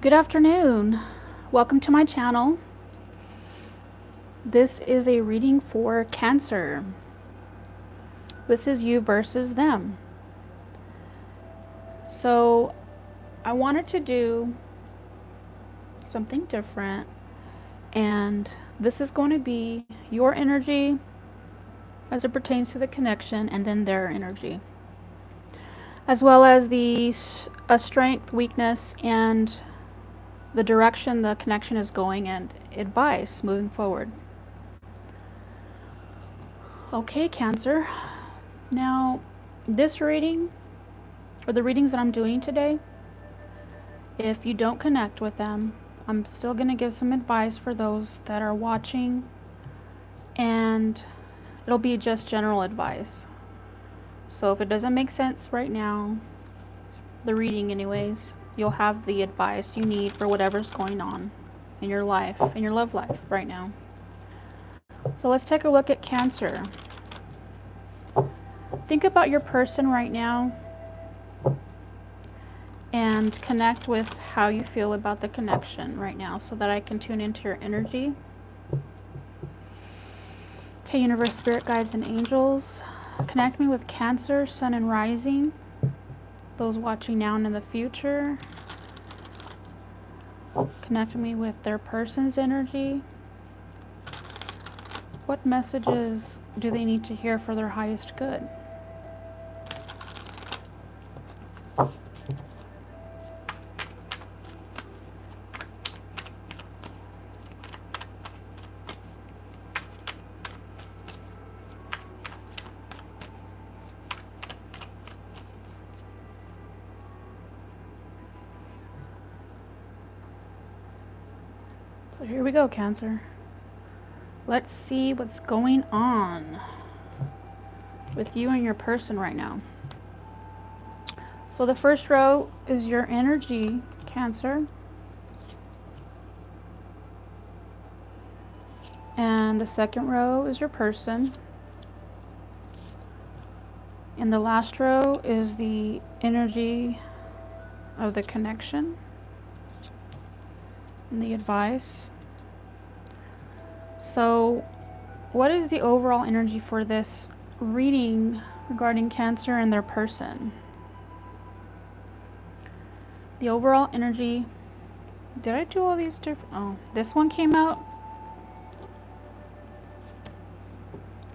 Good afternoon. Welcome to my channel. This is a reading for Cancer. This is you versus them. So I wanted to do something different, and this is going to be your energy as it pertains to the connection, and then their energy, as well as the strength, weakness, and the direction the connection is going, and advice moving forward. Okay, Cancer. Now, this reading, or the readings that I'm doing today, if you don't connect with them, I'm still going to give some advice for those that are watching, and it'll be just general advice. So if it doesn't make sense right now, the reading anyways, you'll have the advice you need for whatever's going on in your life, in your love life right now. So let's take a look at Cancer. Think about your person right now and connect with how you feel about the connection right now so that I can tune into your energy. Okay, universe, spirit guides, and angels, connect me with Cancer, sun and rising, those watching now and in the future. Connect me with their person's energy. What messages do they need to hear for their highest good? So here we go, Cancer. Let's see what's going on with you and your person right now. So the first row is your energy, Cancer. And the second row is your person. And the last row is the energy of the connection and the advice. So what is the overall energy for this reading regarding Cancer and their person? The overall energy, did I do all these different? Oh, this one came out.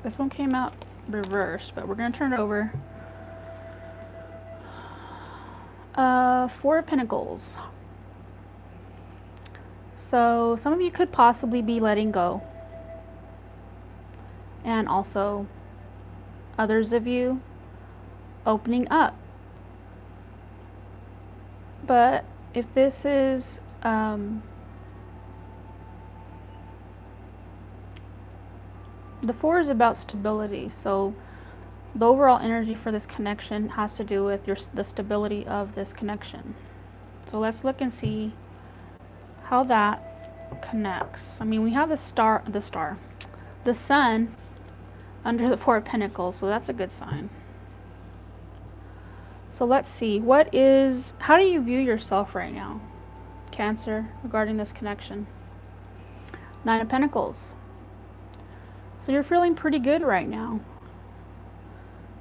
This one came out reversed, but we're going to turn it over. Four of Pentacles. So some of you could possibly be letting go. And also others of you opening up. But if this is the four is about stability, so the overall energy for this connection has to do with the stability of this connection. So let's look and see how that connects. I mean, we have the sun under the Four of Pentacles, so that's a good sign. So let's see, how do you view yourself right now, Cancer, regarding this connection? Nine of Pentacles. So you're feeling pretty good right now.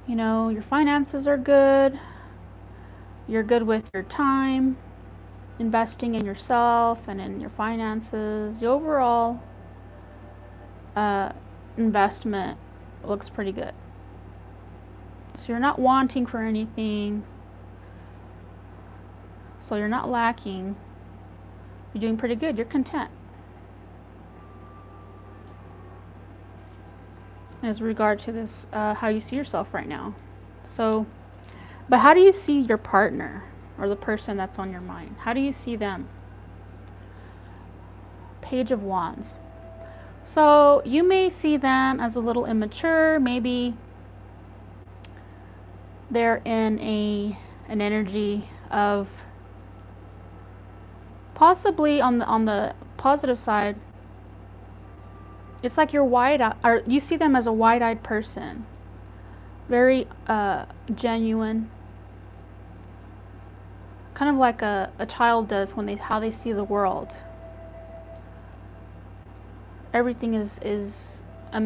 You know, your finances are good. You're good with your time, investing in yourself and in your finances. The overall investment looks pretty good. So you're not wanting for anything. So you're not lacking. You're doing pretty good. You're content. As regard to this, how you see yourself right now. So, but how do you see your partner or the person that's on your mind? How do you see them? Page of Wands. So you may see them as a little immature. Maybe they're in an energy of, possibly on the positive side, it's like you're or you see them as a wide-eyed person, very genuine, kind of like a child does when how they see the world. Everything is a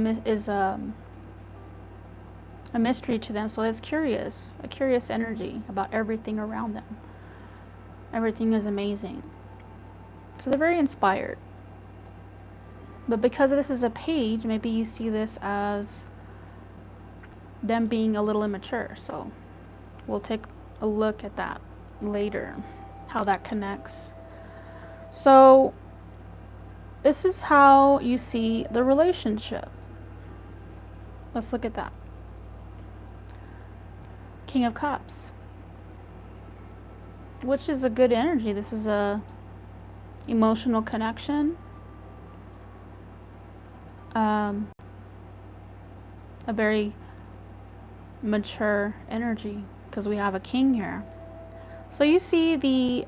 mystery to them, so it's curious, a curious energy about everything around them. Everything is amazing. So they're very inspired. But because this is a page, maybe you see this as them being a little immature. So we'll take a look at that later, how that connects. So this is how you see the relationship. Let's look at that. King of Cups, which is a good energy. This is a emotional connection. A very mature energy because we have a king here. So you see the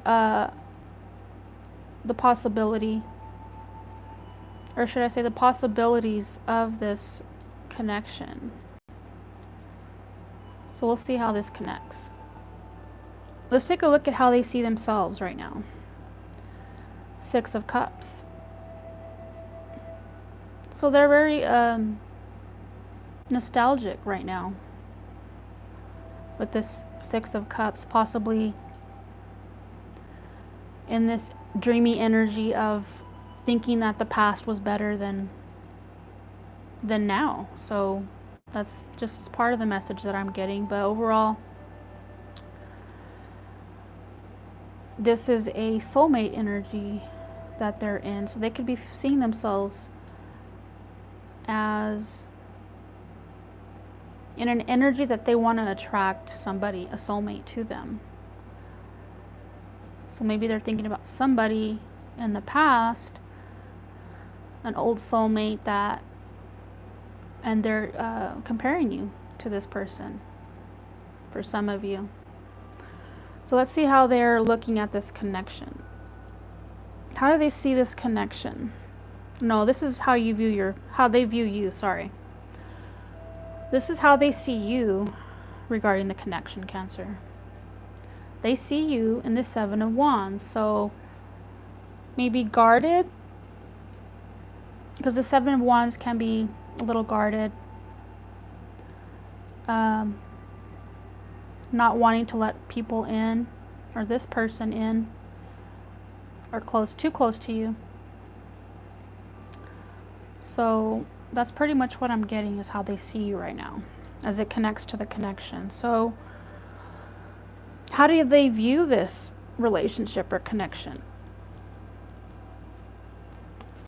possibility, or should I say the possibilities of this connection. So we'll see how this connects. Let's take a look at how they see themselves right now. Six of Cups. So they're very nostalgic right now with this Six of Cups, possibly in this dreamy energy of thinking that the past was better than now. So that's just part of the message that I'm getting. But overall, this is a soulmate energy that they're in. So they could be seeing themselves as in an energy that they want to attract somebody, a soulmate, to them. So maybe they're thinking about somebody in the past, an old soulmate that, and they're comparing you to this person for some of you. So let's see how they're looking at this connection. How do they see this connection? No, this is how you view how they view you, sorry. This is how they see you regarding the connection, Cancer. They see you in the Seven of Wands, so maybe guarded, because the Seven of Wands can be a little guarded, not wanting to let people in, or this person in, or too close to you. So that's pretty much what I'm getting, is how they see you right now as it connects to the connection. So how do they view this relationship or connection?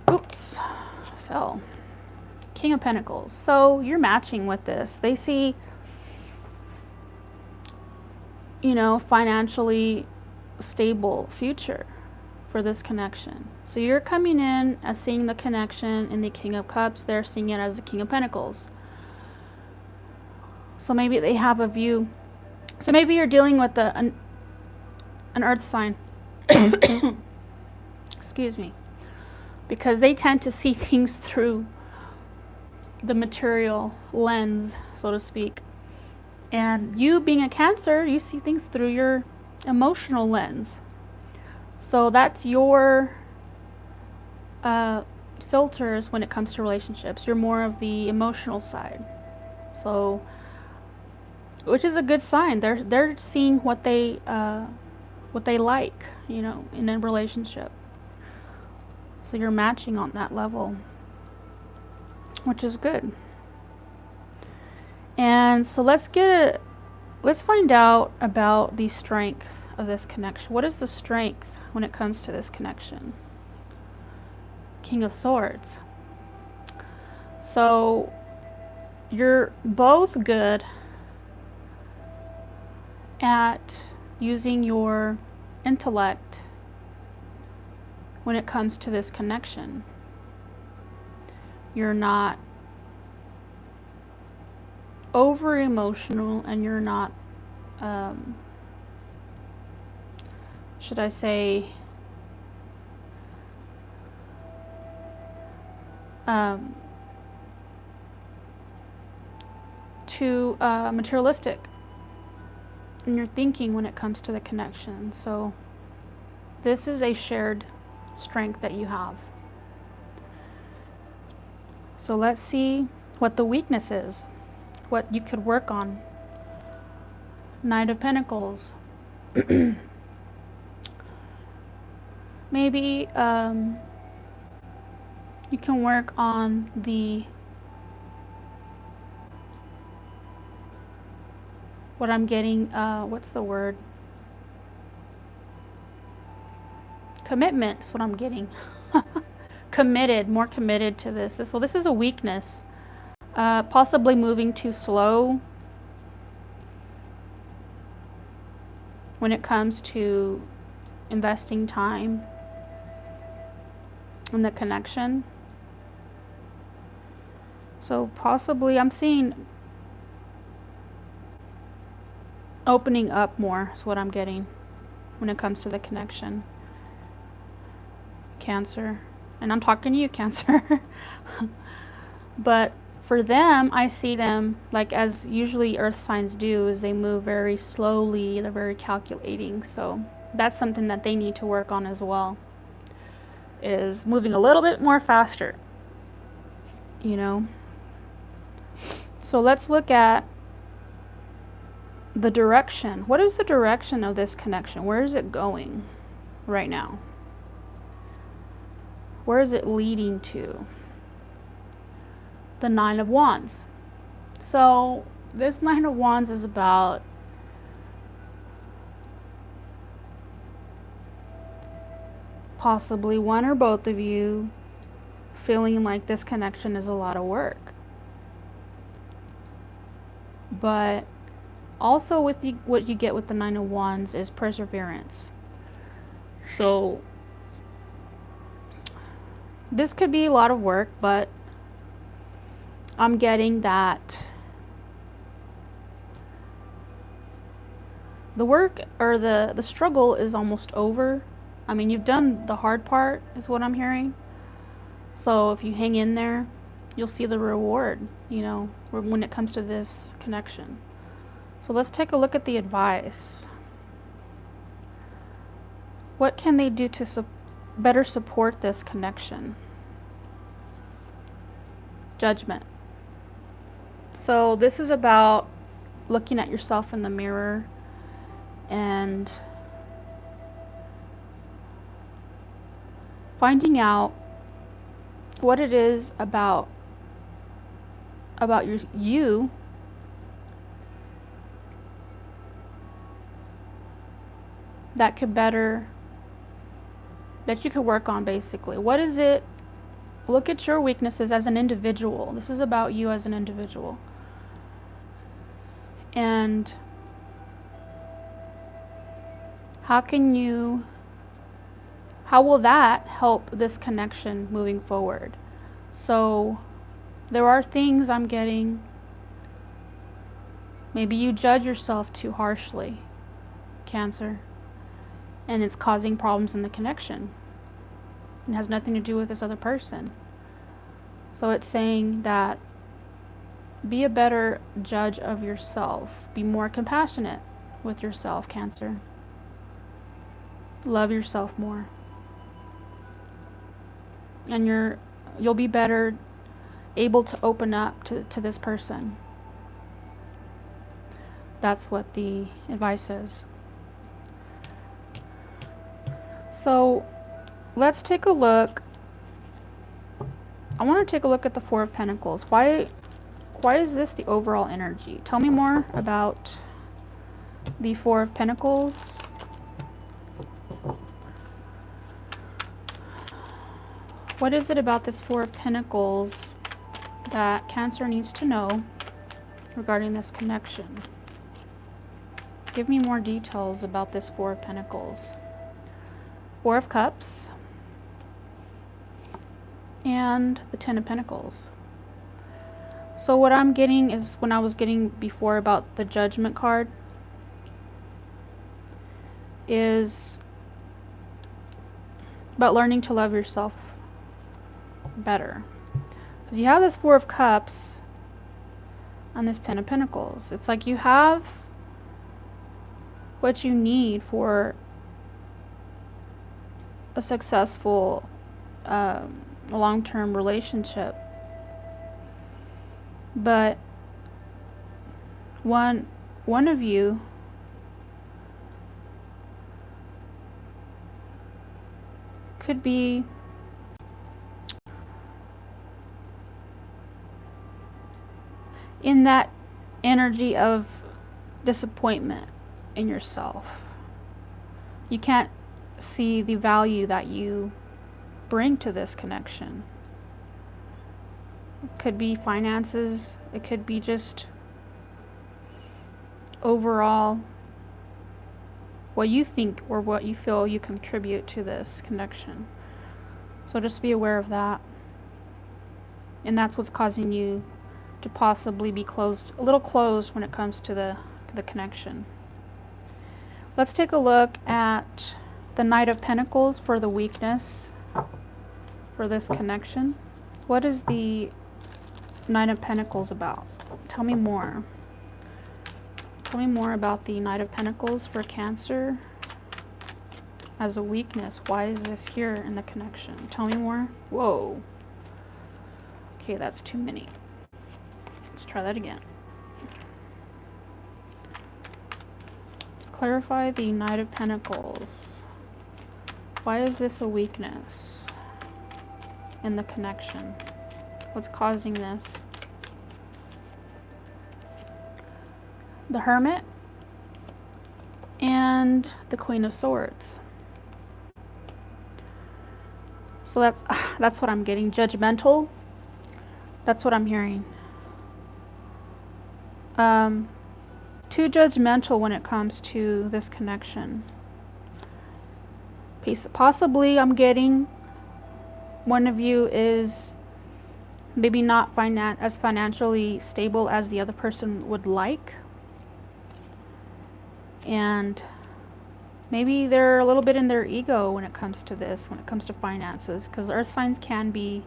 Oops, fell. King of Pentacles. So you're matching with this. They see, financially stable future for this connection. So you're coming in as seeing the connection in the King of Cups. They're seeing it as the King of Pentacles. So maybe they have a view. So maybe you're dealing with an earth sign. Excuse me. Because they tend to see things through the material lens, so to speak. And you being a Cancer, you see things through your emotional lens. So that's your filters when it comes to relationships. You're more of the emotional side. So, which is a good sign. They're seeing what they like, in a relationship. So you're matching on that level, which is good. And so let's find out about the strength of this connection. What is the strength when it comes to this connection? King of Swords. So you're both good at using your intellect when it comes to this connection. You're not over emotional, and you're not, should I say, too materialistic. and your thinking when it comes to the connection. So this is a shared strength that you have. So let's see what the weakness is, what you could work on. Knight of Pentacles. Maybe you can work on what I'm getting, what's the word? Commitment is what I'm getting. Committed, more committed to this. So this is a weakness. Possibly moving too slow when it comes to investing time in the connection. So possibly I'm seeing opening up more is what I'm getting when it comes to the connection. Cancer. And I'm talking to you, Cancer. But for them, I see them, like as usually earth signs do, is they move very slowly, they're very calculating. So that's something that they need to work on as well, is moving a little bit more faster, you know. So let's look at the direction. What is the direction of this connection? Where is it going right now? Where is it leading to? The Nine of Wands. So this Nine of Wands is about possibly one or both of you feeling like this connection is a lot of work. But also with what you get with the Nine of Wands is perseverance. So this could be a lot of work, but I'm getting that the work or the struggle is almost over. I mean, you've done the hard part is what I'm hearing. So if you hang in there, you'll see the reward, you know, when it comes to this connection. So let's take a look at the advice. What can they do to better support this connection? Judgment. So this is about looking at yourself in the mirror and finding out what it is about you that you could work on. Basically, what is it? Look at your weaknesses as an individual. This is about you as an individual. And how will that help this connection moving forward? So there are things I'm getting. Maybe you judge yourself too harshly, Cancer, and it's causing problems in the connection. It has nothing to do with this other person. So it's saying that be a better judge of yourself. Be more compassionate with yourself, Cancer. Love yourself more. And you'll be better able to open up to this person. That's what the advice is. So let's take a look. I want to take a look at the Four of Pentacles. Why is this the overall energy? Tell me more about the Four of Pentacles. What is it about this Four of Pentacles that Cancer needs to know regarding this connection? Give me more details about this Four of Pentacles. Four of Cups and the Ten of Pentacles. So what I'm getting is, when I was getting before about the Judgment card, is about learning to love yourself better. Because you have this Four of Cups and this Ten of Pentacles. It's like you have what you need for a successful long-term relationship. But one of you could be in that energy of disappointment in yourself. You can't see the value that you bring to this connection. It could be finances, it could be just overall what you think or what you feel you contribute to this connection. So just be aware of that. And that's what's causing you to possibly be a little closed when it comes to the connection. Let's take a look at the Knight of Pentacles for the weakness for this connection. What is the Knight of Pentacles about? Tell me more. Tell me more about the Knight of Pentacles for Cancer as a weakness. Why is this here in the connection? Tell me more. Whoa. Okay, that's too many. Let's try that again. Clarify the Knight of Pentacles. Why is this a weakness in the connection? What's causing this? The Hermit and the Queen of Swords. So that's what I'm getting. Judgmental. That's what I'm hearing. Too judgmental when it comes to this connection. Possibly I'm getting one of you is maybe not as financially stable as the other person would like. And maybe they're a little bit in their ego when it comes to this, when it comes to finances, because earth signs can be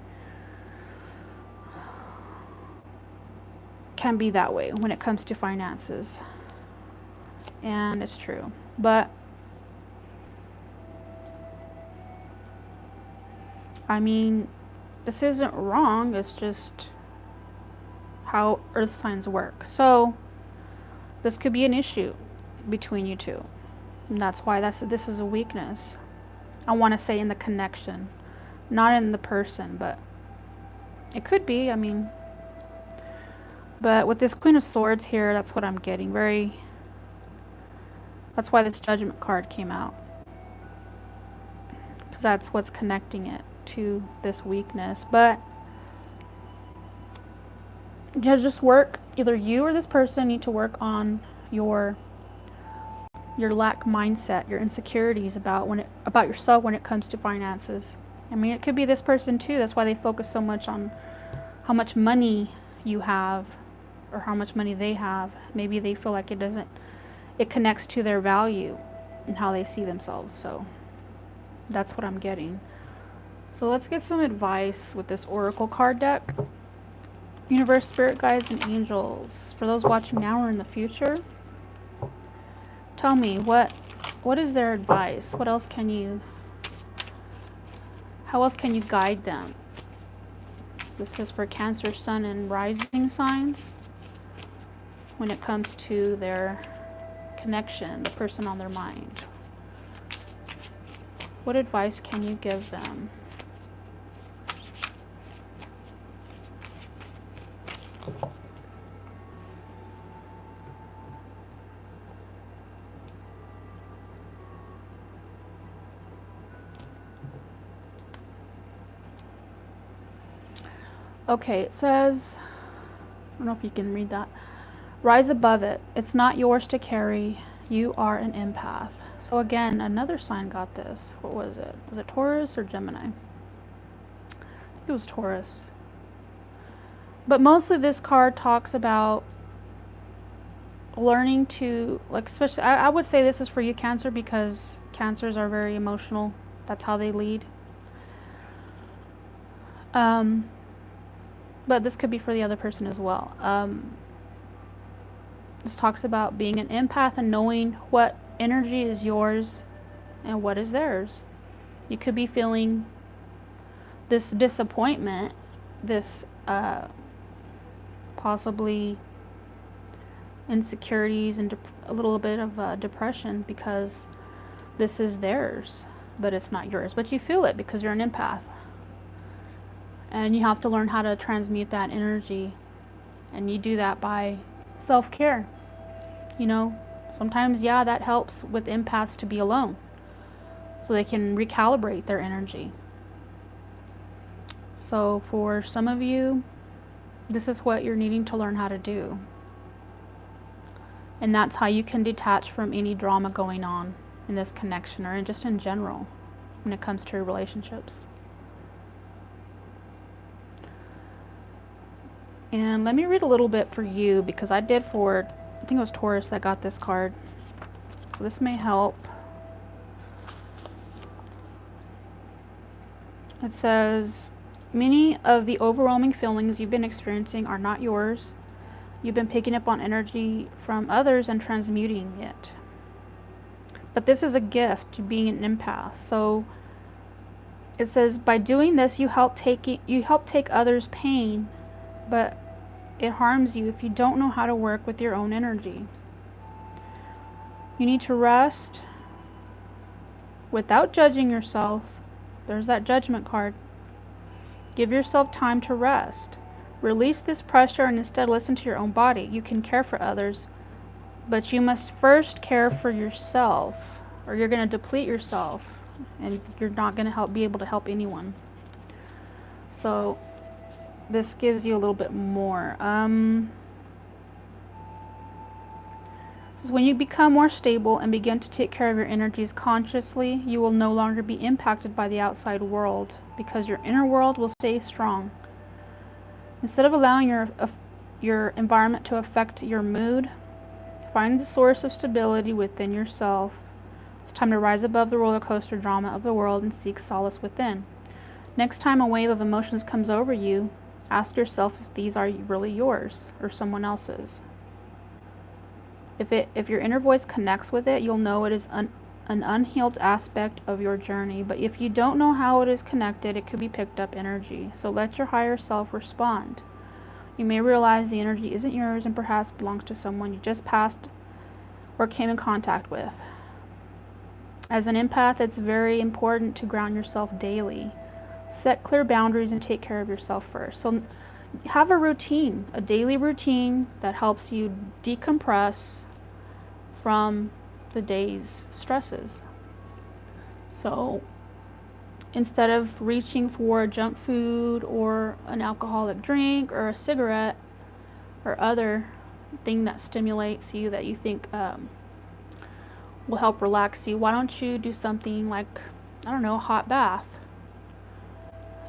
that way when it comes to finances. And it's true. But I mean, this isn't wrong, it's just how earth signs work. So this could be an issue between you two. And that's why this is a weakness. I want to say in the connection, not in the person, but it could be, I mean. But with this Queen of Swords here, that's what I'm getting. That's why this Judgment card came out. Because that's what's connecting it to this weakness. But you just work, either you or this person need to work on your lack mindset, your insecurities about yourself when it comes to finances. I mean, it could be this person too. That's why they focus so much on how much money you have or how much money they have. Maybe they feel like it connects to their value and how they see themselves. So that's what I'm getting. So let's get some advice with this Oracle card deck. Universe, Spirit Guides, and Angels. For those watching now or in the future, tell me, what is their advice? How else can you guide them? This is for Cancer, Sun, and Rising signs when it comes to their connection, the person on their mind. What advice can you give them? Okay, it says, I don't know if you can read that. Rise above it. It's not yours to carry. You are an empath. So again, another sign got this. What was it? Was it Taurus or Gemini? I think it was Taurus. But mostly this card talks about learning to, like, especially, I would say this is for you, Cancer, because Cancers are very emotional. That's how they lead. But this could be for the other person as well. This talks about being an empath and knowing what energy is yours and what is theirs. You could be feeling this disappointment, this possibly insecurities and a little bit of depression because this is theirs, but it's not yours. But you feel it because you're an empath. And you have to learn how to transmute that energy. And you do that by self-care. You know, sometimes, yeah, that helps with empaths to be alone, so they can recalibrate their energy. So for some of you, this is what you're needing to learn how to do. And that's how you can detach from any drama going on in this connection, or just in general when it comes to your relationships. And let me read a little bit for you, because I did for, I think it was Taurus that got this card. So this may help. It says, many of the overwhelming feelings you've been experiencing are not yours. You've been picking up on energy from others and transmuting it. But this is a gift to being an empath. So it says, by doing this, you help take others' pain, but it harms you if you don't know how to work with your own energy. You need to rest without judging yourself. There's that judgment card. Give yourself time to rest. Release this pressure and instead listen to your own body. You can care for others, but you must first care for yourself, or you're going to deplete yourself and you're not going to be able to help anyone. So this gives you a little bit more. Says, when you become more stable and begin to take care of your energies consciously, you will no longer be impacted by the outside world, because your inner world will stay strong. Instead of allowing your environment to affect your mood, find the source of stability within yourself. It's time to rise above the roller coaster drama of the world and seek solace within. Next time a wave of emotions comes over you, ask yourself if these are really yours or someone else's. If your inner voice connects with it, you'll know it is an unhealed aspect of your journey. But if you don't know how it is connected, it could be picked up energy. So let your higher self respond. You may realize the energy isn't yours and perhaps belongs to someone you just passed or came in contact with. As an empath, it's very important to ground yourself daily. Set clear boundaries and take care of yourself first. So have a routine, a daily routine that helps you decompress from the day's stresses. So instead of reaching for junk food or an alcoholic drink or a cigarette or other thing that stimulates you that you think will help relax you, why don't you do something like, I don't know, a hot bath?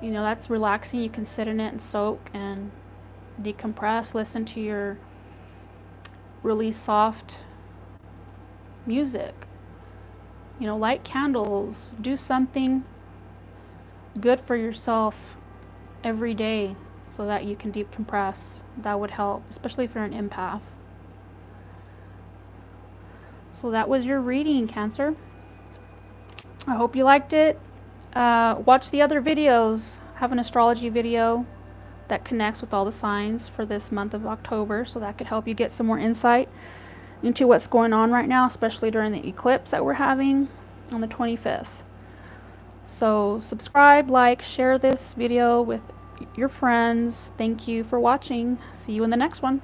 You know, that's relaxing. You can sit in it and soak and decompress, listen to your really soft music. You know, light candles, do something good for yourself every day so that you can decompress. That would help, especially if you're an empath. So that was your reading, Cancer. I hope you liked it. Watch the other videos. I have an astrology video that connects with all the signs for this month of October, so that could help you get some more insight into what's going on right now, especially during the eclipse that we're having on the 25th. So subscribe, like, share this video with your friends. Thank you for watching. See you in the next one.